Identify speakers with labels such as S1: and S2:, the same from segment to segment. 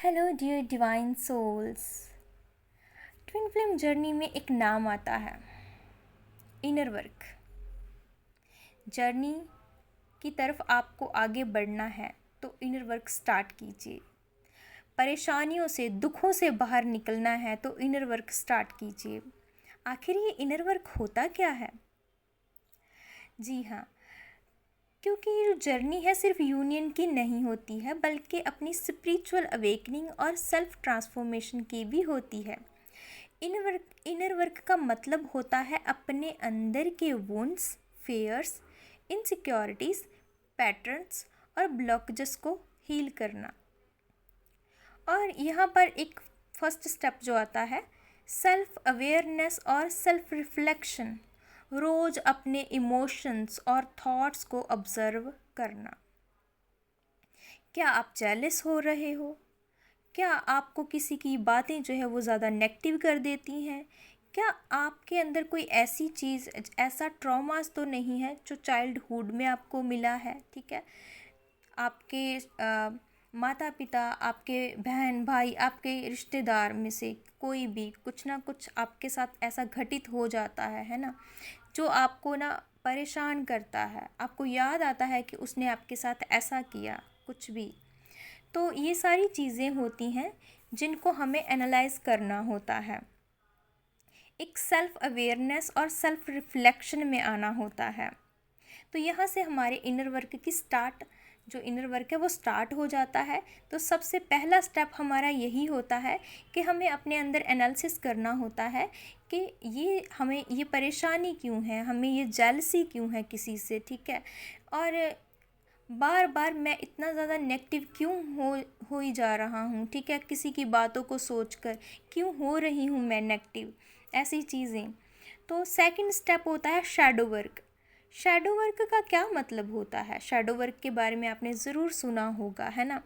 S1: Hello dear divine souls. Twin flame journey में एक नाम आता है, इनर वर्क। जर्नी की तरफ आपको आगे बढ़ना है तो इनर वर्क स्टार्ट कीजिए। परेशानियों से, दुखों से बाहर निकलना है तो इनर वर्क स्टार्ट कीजिए। आखिर ये इनर वर्क होता क्या है? जी हाँ, क्योंकि ये जो जर्नी है सिर्फ यूनियन की नहीं होती है, बल्कि अपनी स्पिरिचुअल अवेकनिंग और सेल्फ ट्रांसफॉर्मेशन की भी होती है। इनर वर्क का मतलब होता है अपने अंदर के वुंड्स, फेयर्स, इनसिक्योरिटीज़, पैटर्न्स और ब्लॉकेजेस को हील करना। और यहाँ पर एक फर्स्ट स्टेप जो आता है, सेल्फ अवेयरनेस और सेल्फ रिफ्लेक्शन। रोज़ अपने इमोशंस और थॉट्स को ऑब्जर्व करना। क्या आप जेलस हो रहे हो? क्या आपको किसी की बातें जो है वो ज़्यादा नेगेटिव कर देती हैं? क्या आपके अंदर कोई ऐसी चीज़, ऐसा ट्रॉमास तो नहीं है जो चाइल्डहुड में आपको मिला है? ठीक है, आपके माता पिता, आपके बहन भाई, आपके रिश्तेदार में से कोई भी कुछ ना कुछ आपके साथ ऐसा घटित हो जाता है ना, जो आपको ना परेशान करता है। आपको याद आता है कि उसने आपके साथ ऐसा किया, कुछ भी। तो ये सारी चीज़ें होती हैं जिनको हमें एनालाइज करना होता है। एक सेल्फ अवेयरनेस और सेल्फ रिफ्लेक्शन में आना होता है। तो यहाँ से हमारे इनर वर्क की जो इनर वर्क है वो स्टार्ट हो जाता है। तो सबसे पहला स्टेप हमारा यही होता है कि हमें अपने अंदर एनालिसिस करना होता है कि हमें ये परेशानी क्यों है, हमें ये जेलसी क्यों है किसी से, ठीक है, और बार बार मैं इतना ज़्यादा नेगेटिव क्यों हो ही जा रहा हूँ, ठीक है, किसी की बातों को सोचकर क्यों हो रही हूँ मैं नेगेटिव, ऐसी चीज़ें। तो सेकंड स्टेप होता है शैडो वर्क। शैडो वर्क का क्या मतलब होता है? शैडो वर्क के बारे में आपने ज़रूर सुना होगा, है ना।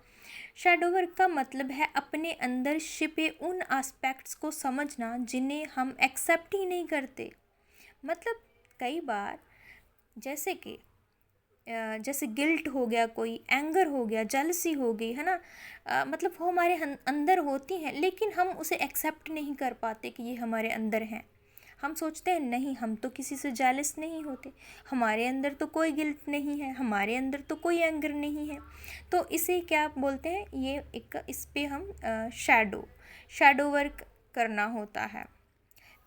S1: शैडो वर्क का मतलब है अपने अंदर छिपे उन एस्पेक्ट्स को समझना जिन्हें हम एक्सेप्ट ही नहीं करते। मतलब कई बार जैसे गिल्ट हो गया, कोई एंगर हो गया, जेलसी हो गई, है ना। मतलब वो हमारे अंदर होती हैं, लेकिन हम उसे एक्सेप्ट नहीं कर पाते कि ये हमारे अंदर हैं। हम सोचते हैं नहीं, हम तो किसी से जेलस नहीं होते, हमारे अंदर तो कोई गिल्ट नहीं है, हमारे अंदर तो कोई एंगर नहीं है। तो इसे क्या बोलते हैं, ये एक इस पे हम शैडो वर्क करना होता है।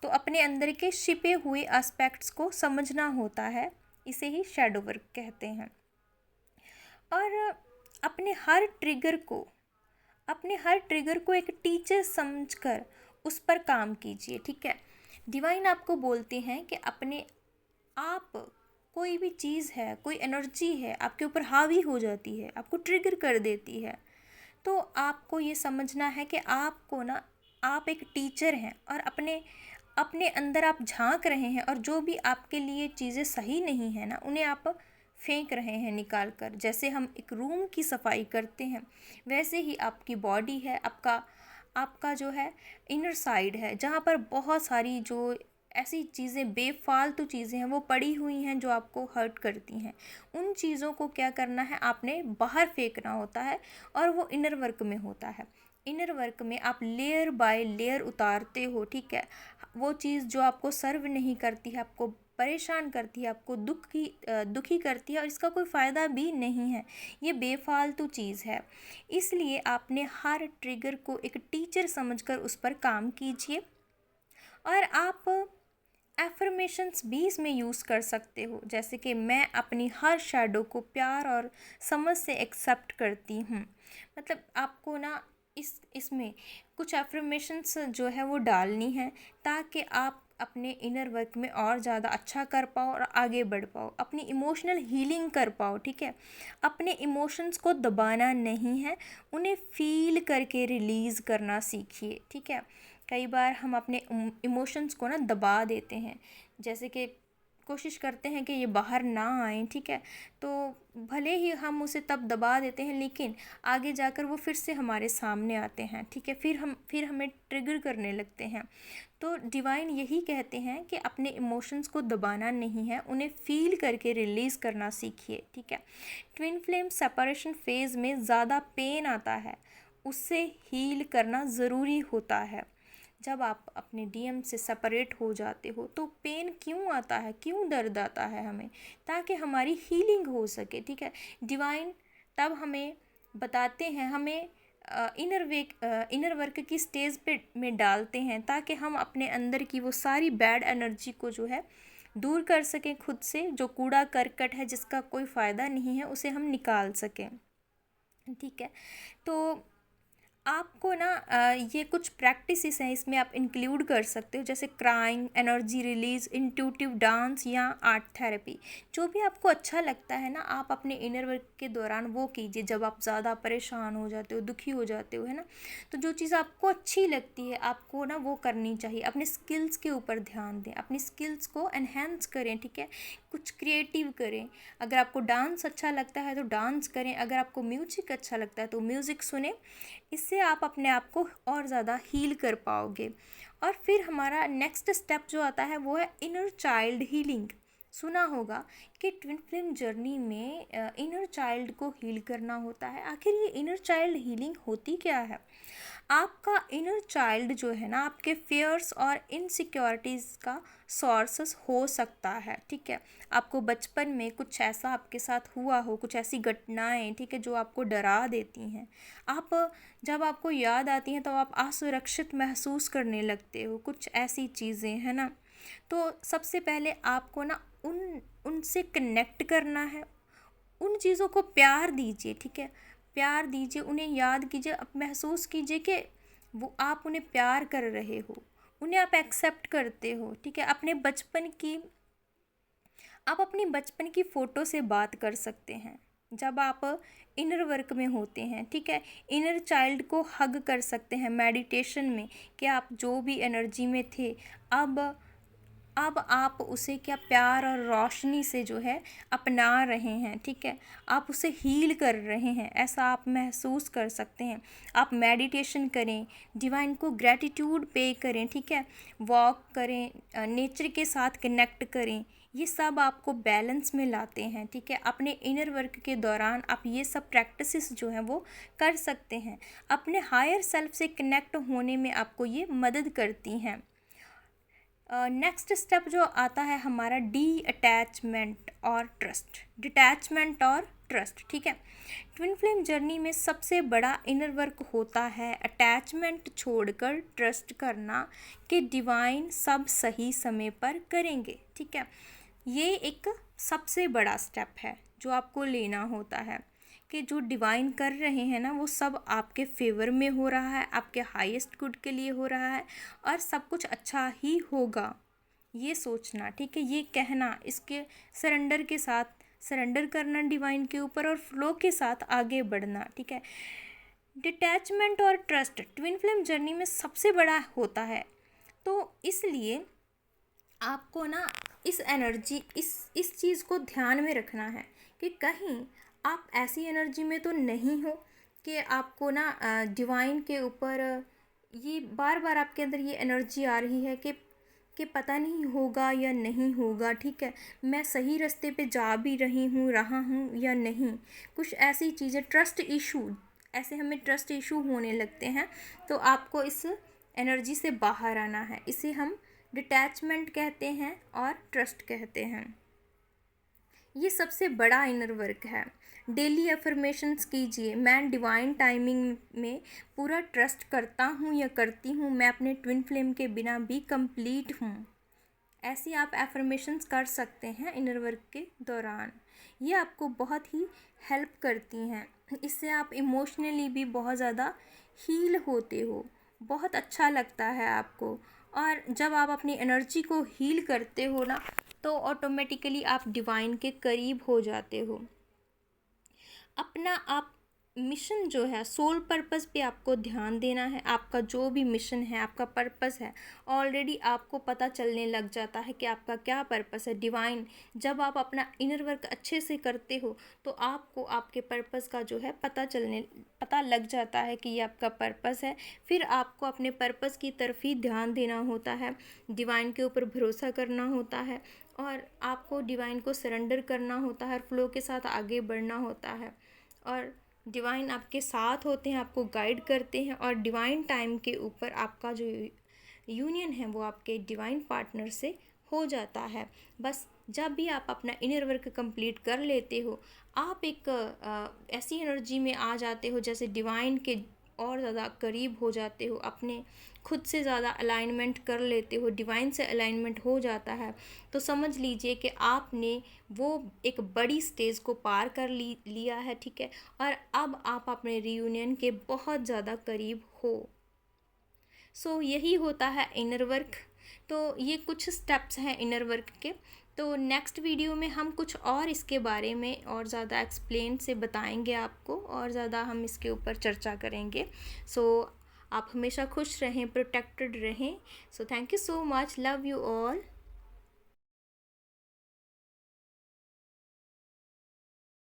S1: तो अपने अंदर के छिपे हुए एस्पेक्ट्स को समझना होता है, इसे ही शैडो वर्क कहते हैं। और अपने हर ट्रिगर को एक टीचर समझकर उस पर काम कीजिए, ठीक है। डिवाइन आपको बोलते हैं कि अपने आप, कोई भी चीज़ है, कोई एनर्जी है आपके ऊपर हावी हो जाती है, आपको ट्रिगर कर देती है, तो आपको ये समझना है कि आप एक टीचर हैं और अपने अपने अंदर आप झांक रहे हैं, और जो भी आपके लिए चीज़ें सही नहीं है ना, उन्हें आप फेंक रहे हैं निकाल कर। जैसे हम एक रूम की सफाई करते हैं, वैसे ही आपकी बॉडी है, आपका आपका जो है इनर साइड है, जहाँ पर बहुत सारी जो ऐसी चीज़ें, बेफालतू चीज़ें हैं वो पड़ी हुई हैं जो आपको हर्ट करती हैं। उन चीज़ों को क्या करना है, आपने बाहर फेंकना होता है, और वो इनर वर्क में होता है। इनर वर्क में आप लेयर बाय लेयर उतारते हो, ठीक है। वो चीज़ जो आपको सर्व नहीं करती है, आपको परेशान करती है, आपको दुखी करती है, और इसका कोई फ़ायदा भी नहीं है, ये बेफालतू चीज़ है। इसलिए आपने हर ट्रिगर को एक टीचर समझकर उस पर काम कीजिए। और आप एफर्मेशंस भी इसमें यूज़ कर सकते हो, जैसे कि मैं अपनी हर शैडो को प्यार और समझ से एक्सेप्ट करती हूँ। मतलब आपको ना इसमें कुछ एफर्मेशंस जो है वो डालनी है, ताकि आप अपने इनर वर्क में और ज़्यादा अच्छा कर पाओ और आगे बढ़ पाओ, अपनी इमोशनल हीलिंग कर पाओ, ठीक है। अपने इमोशंस को दबाना नहीं है, उन्हें फील करके रिलीज़ करना सीखिए, ठीक है। कई बार हम अपने इमोशंस को ना दबा देते हैं, जैसे कि कोशिश करते हैं कि ये बाहर ना आए, ठीक है। तो भले ही हम उसे तब दबा देते हैं, लेकिन आगे जाकर वो फिर से हमारे सामने आते हैं, ठीक है। फिर हमें ट्रिगर करने लगते हैं। तो डिवाइन यही कहते हैं कि अपने इमोशंस को दबाना नहीं है, उन्हें फील करके रिलीज़ करना सीखिए, ठीक है। ट्विन फ्लेम सेपरेशन फेज़ में ज़्यादा पेन आता है, उससे हील करना ज़रूरी होता है। जब आप अपने डीएम से सेपरेट हो जाते हो तो पेन क्यों आता है, क्यों दर्द आता है हमें, ताकि हमारी हीलिंग हो सके, ठीक है। डिवाइन तब हमें बताते हैं, हमें इनर वर्क की स्टेज पे में डालते हैं, ताकि हम अपने अंदर की वो सारी बैड एनर्जी को जो है दूर कर सकें, खुद से जो कूड़ा करकट है जिसका कोई फ़ायदा नहीं है उसे हम निकाल सकें, ठीक है। तो आपको ना ये कुछ प्रैक्टिसेस हैं, इसमें आप इंक्लूड कर सकते हो, जैसे crying, energy release, intuitive dance या आर्ट थेरेपी। जो भी आपको अच्छा लगता है ना, आप अपने इनर वर्क के दौरान वो कीजिए। जब आप ज़्यादा परेशान हो जाते हो, दुखी हो जाते हो, है ना, तो जो चीज़ आपको अच्छी लगती है आपको ना वो करनी चाहिए। अपने स्किल्स के ऊपर ध्यान दें, अपनी स्किल्स को एनहेंस करें, ठीक है। कुछ क्रिएटिव करें। अगर आपको डांस अच्छा लगता है तो डांस करें, अगर आपको म्यूजिक अच्छा लगता है तो म्यूज़िक सुने। इससे आप अपने आप को और ज़्यादा हील कर पाओगे। और फिर हमारा नेक्स्ट स्टेप जो आता है वो है इनर चाइल्ड हीलिंग। सुना होगा कि ट्विन फ्लेम जर्नी में इनर चाइल्ड को हील करना होता है। आखिर ये इनर चाइल्ड हीलिंग होती क्या है? आपका इनर चाइल्ड जो है ना, आपके फियर्स और इनसिक्योरिटीज़ का सोर्सेस हो सकता है, ठीक है। आपको बचपन में कुछ ऐसा आपके साथ हुआ हो, कुछ ऐसी घटनाएं, ठीक है, जो आपको डरा देती हैं। आप जब आपको याद आती हैं तो आप असुरक्षित महसूस करने लगते हो, कुछ ऐसी चीज़ें, है ना। तो सबसे पहले आपको ना उनसे कनेक्ट करना है। उन चीज़ों को प्यार दीजिए, ठीक है। प्यार दीजिए, उन्हें याद कीजिए, अब महसूस कीजिए कि वो आप उन्हें प्यार कर रहे हो, उन्हें आप एक्सेप्ट करते हो, ठीक है। आप अपनी बचपन की फ़ोटो से बात कर सकते हैं जब आप इनर वर्क में होते हैं, ठीक है। इनर चाइल्ड को हग कर सकते हैं मेडिटेशन में, कि आप जो भी एनर्जी में थे, अब आप उसे क्या प्यार और रोशनी से जो है अपना रहे हैं, ठीक है। आप उसे हील कर रहे हैं, ऐसा आप महसूस कर सकते हैं। आप मेडिटेशन करें, डिवाइन को ग्रैटिट्यूड पे करें, ठीक है। वॉक करें, नेचर के साथ कनेक्ट करें। ये सब आपको बैलेंस में लाते हैं, ठीक है। अपने इनर वर्क के दौरान आप ये सब प्रैक्टिसेस जो हैं वो कर सकते हैं। अपने हायर सेल्फ से कनेक्ट होने में आपको ये मदद करती हैं। नेक्स्ट स्टेप जो आता है हमारा डिटैचमेंट और ट्रस्ट, ठीक है। ट्विन फ्लेम जर्नी में सबसे बड़ा इनर वर्क होता है अटैचमेंट छोड़कर ट्रस्ट करना कि डिवाइन सब सही समय पर करेंगे, ठीक है। ये एक सबसे बड़ा स्टेप है जो आपको लेना होता है, कि जो डिवाइन कर रहे हैं ना वो सब आपके फेवर में हो रहा है, आपके हाईएस्ट गुड के लिए हो रहा है और सब कुछ अच्छा ही होगा, ये सोचना, ठीक है। ये कहना, इसके सरेंडर करना डिवाइन के ऊपर और फ्लो के साथ आगे बढ़ना, ठीक है। डिटैचमेंट और ट्रस्ट ट्विन फ्लेम जर्नी में सबसे बड़ा होता है, तो इसलिए आपको ना इस चीज़ को ध्यान में रखना है कि कहीं आप ऐसी एनर्जी में तो नहीं हो कि आपको ना डिवाइन के ऊपर ये बार बार आपके अंदर ये एनर्जी आ रही है कि पता नहीं होगा या नहीं होगा, ठीक है। मैं सही रास्ते पे जा भी रहा हूँ या नहीं। कुछ ऐसी चीज़ें, ट्रस्ट इशू, ऐसे हमें ट्रस्ट इशू होने लगते हैं, तो आपको इस एनर्जी से बाहर आना है। इसे हम डिटैचमेंट कहते हैं और ट्रस्ट कहते हैं। ये सबसे बड़ा इनर वर्क है। डेली अफर्मेशंस कीजिए, मैं डिवाइन टाइमिंग में पूरा ट्रस्ट करता हूँ या करती हूँ, मैं अपने ट्विन फ्लेम के बिना भी कंप्लीट हूँ। ऐसी आप अफर्मेशंस कर सकते हैं इनर वर्क के दौरान। ये आपको बहुत ही हेल्प करती हैं। इससे आप इमोशनली भी बहुत ज़्यादा हील होते हो, बहुत अच्छा लगता है आपको। और जब आप अपनी एनर्जी को हील करते हो ना, तो ऑटोमेटिकली आप डिवाइन के करीब हो जाते हो। अपना आप मिशन जो है, सोल पर्पस पे आपको ध्यान देना है। आपका जो भी मिशन है, आपका पर्पस है, ऑलरेडी आपको पता चलने लग जाता है कि आपका क्या पर्पस है। डिवाइन, जब आप अपना इनर वर्क अच्छे से करते हो तो आपको आपके पर्पस का जो है पता लग जाता है कि ये आपका पर्पस है। फिर आपको अपने पर्पस की तरफ ही ध्यान देना होता है, डिवाइन के ऊपर भरोसा करना होता है और आपको डिवाइन को सरेंडर करना होता है, फ्लो के साथ आगे बढ़ना होता है। और डिवाइन आपके साथ होते हैं, आपको गाइड करते हैं, और डिवाइन टाइम के ऊपर आपका जो यूनियन है वो आपके डिवाइन पार्टनर से हो जाता है। बस जब भी आप अपना इनर वर्क कंप्लीट कर लेते हो, आप एक ऐसी एनर्जी में आ जाते हो जैसे डिवाइन के और ज़्यादा करीब हो जाते हो, अपने खुद से ज़्यादा अलाइनमेंट कर लेते हो, डिवाइन से अलाइनमेंट हो जाता है। तो समझ लीजिए कि आपने वो एक बड़ी स्टेज को पार कर लिया है, ठीक है, और अब आप अपने रियूनियन के बहुत ज़्यादा करीब हो। सो यही होता है इनर वर्क। तो ये कुछ स्टेप्स हैं इनर वर्क के। तो नेक्स्ट वीडियो में हम कुछ और इसके बारे में और ज़्यादा एक्सप्लेन से बताएंगे आपको, और ज़्यादा हम इसके ऊपर चर्चा करेंगे। सो आप हमेशा खुश रहें, प्रोटेक्टेड रहें। So thank you so much, love you all.